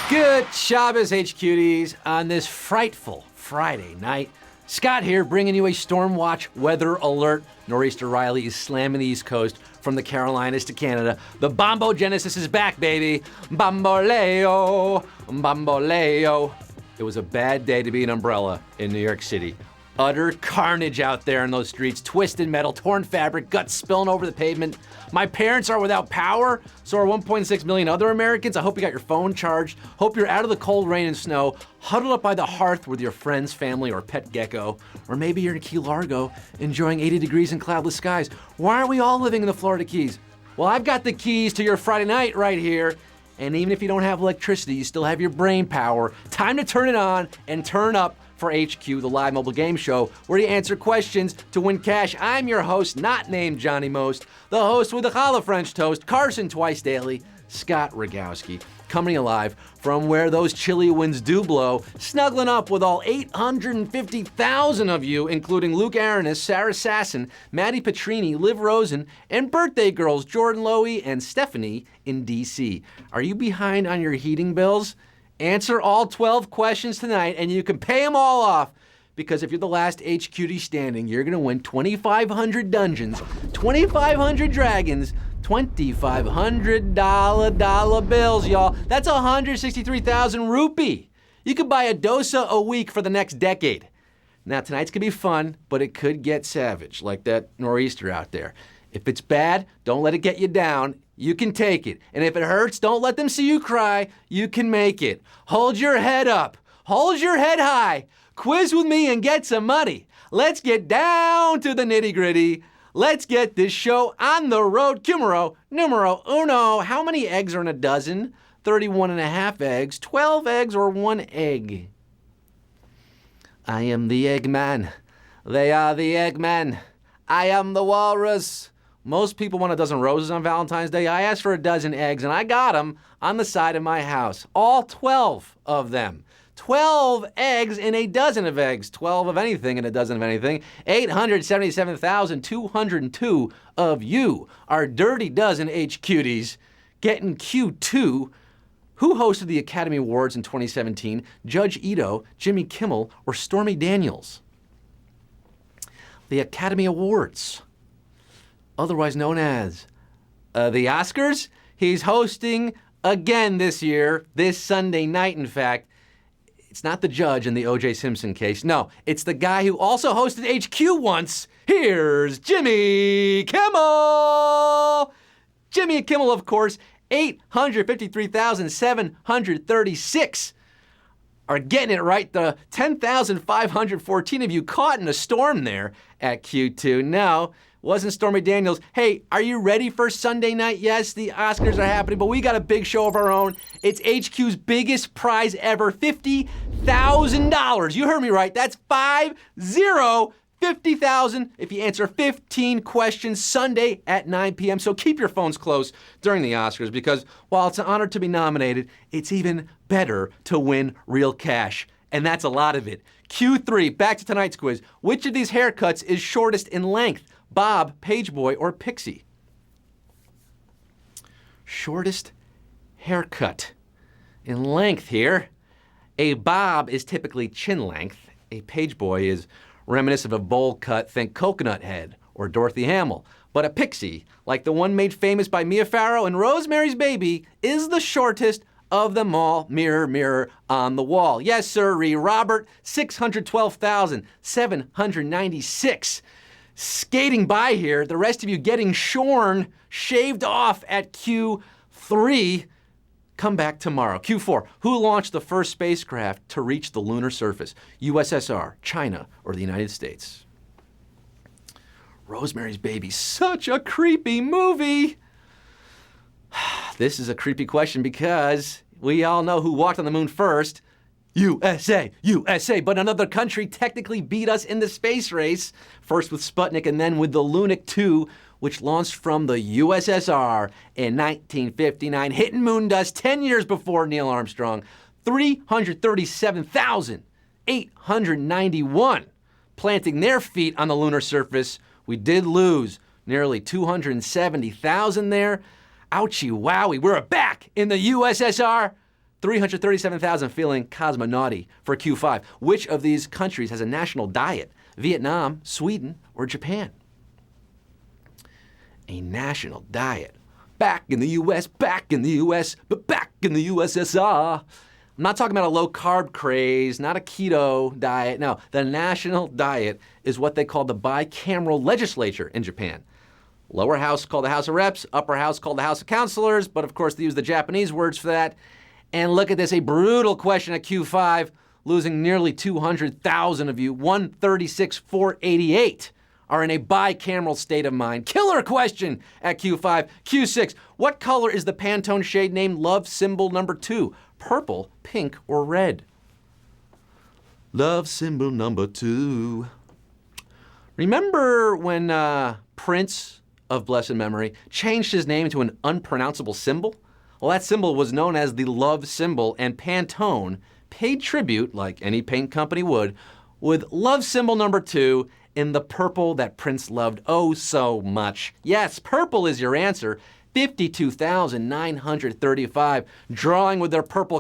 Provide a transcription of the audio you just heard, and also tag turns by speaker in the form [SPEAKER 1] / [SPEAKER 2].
[SPEAKER 1] Good Shabbos, HQDs, on this frightful Friday night. Scott here, bringing you a Storm Watch weather alert. Nor'easter Riley is slamming the East Coast from the Carolinas to Canada. The Bombo Genesis is back, baby. Bamboleo, bamboleo. It was a bad day to be an umbrella in New York City. Utter carnage out there in those streets. Twisted metal, torn fabric, guts spilling over the pavement. My parents are without power, so are 1.6 million other Americans. I hope you got your phone charged. Hope you're out of the cold rain and snow, huddled up by the hearth with your friends, family, or pet gecko. Or maybe you're in Key Largo, enjoying 80 degrees and cloudless skies. Why aren't we all living in the Florida Keys? Well, I've got the keys to your Friday night right here. And even if you don't have electricity, you still have your brain power. Time to turn it on and turn up for HQ, the live mobile game show, where you answer questions to win cash. I'm your host, not named Johnny Most, the host with the challah French toast, Carson twice daily, Scott Rogowski, coming alive from where those chilly winds do blow, snuggling up with all 850,000 of you, including Luke Aronis, Sarah Sasson, Maddie Petrini, Liv Rosen, and birthday girls Jordan Lowy and Stephanie in DC. Are you behind on your heating bills? Answer all 12 questions tonight and you can pay them all off, because if you're the last HQD standing, you're gonna win 2,500 dungeons, 2,500 dragons, $2,500 dollar bills, y'all. That's 163,000 rupee. You could buy a dosa a week for the next decade. Now tonight's gonna be fun, but it could get savage, like that nor'easter out there. If it's bad, don't let it get you down. You can take it. And if it hurts, don't let them see you cry. You can make it. Hold your head up. Hold your head high. Quiz with me and get some money. Let's get down to the nitty gritty. Let's get this show on the road. Numero uno. How many eggs are in a dozen? 31 and a half eggs, 12 eggs, or 1 egg? I am the Eggman. They are the Eggmen. I am the walrus. Most people want a dozen roses on Valentine's Day. I asked for a dozen eggs, and I got them on the side of my house. All 12 of them. 12 eggs in a dozen of eggs. 12 of anything in a dozen of anything. 877,202 of you are dirty dozen HQDs getting Q2. Who hosted the Academy Awards in 2017? Judge Ito, Jimmy Kimmel, or Stormy Daniels? The Academy Awards, otherwise known as the Oscars. He's hosting again this year, this Sunday night, in fact. It's not the judge in the O.J. Simpson case. No, it's the guy who also hosted HQ once. Here's Jimmy Kimmel. Jimmy Kimmel, of course, 853,736 are getting it right. The 10,514 of you caught in a storm there at Q2. No, wasn't Stormy Daniels. Hey, are you ready for Sunday night? Yes, the Oscars are happening, but we got a big show of our own. It's HQ's biggest prize ever, $50,000. You heard me right. That's 50,000 if you answer 15 questions Sunday at 9 p.m. So keep your phones close during the Oscars, because while it's an honor to be nominated, it's even better to win real cash. And that's a lot of it. Q3, back to tonight's quiz. Which of these haircuts is shortest in length? Bob, Pageboy, or Pixie? Shortest haircut in length here. A bob is typically chin length. A Pageboy is reminiscent of a bowl cut, think Coconut Head or Dorothy Hamill. But a pixie, like the one made famous by Mia Farrow and Rosemary's Baby, is the shortest of them all. Mirror, mirror on the wall. Yes, sirree. Robert, 612,796. Skating by here, the rest of you getting shorn, shaved off at Q3. Come back tomorrow. Q4, who launched the first spacecraft to reach the lunar surface? USSR, China, or the United States? Rosemary's Baby, such a creepy movie. This is a creepy question because we all know who walked on the moon first. USA, USA, but another country technically beat us in the space race, first with Sputnik and then with the Lunik 2, which launched from the USSR in 1959, hitting moon dust 10 years before Neil Armstrong. 337,891 planting their feet on the lunar surface. We did lose nearly 270,000 there. Ouchie wowie, we're back in the USSR. 337,000 feeling cosmonauty for Q5. Which of these countries has a national diet? Vietnam, Sweden, or Japan? A national diet. Back in the US, but back in the USSR. I'm not talking about a low-carb craze, not a keto diet. No, the national diet is what they call the bicameral legislature in Japan. Lower house called the House of Reps, upper house called the House of Councilors, but of course they use the Japanese words for that. And look at this, a brutal question at Q5, losing nearly 200,000 of you, 136,488 are in a bicameral state of mind. Killer question at Q5. Q6, what color is the Pantone shade named love symbol number 2? Purple, pink, or red? Love symbol number 2. Remember when Prince of blessed memory changed his name to an unpronounceable symbol? Well, that symbol was known as the love symbol, and Pantone paid tribute, like any paint company would, with love symbol number 2 in the purple that Prince loved oh so much. Yes, purple is your answer. 52,935 drawing with their purple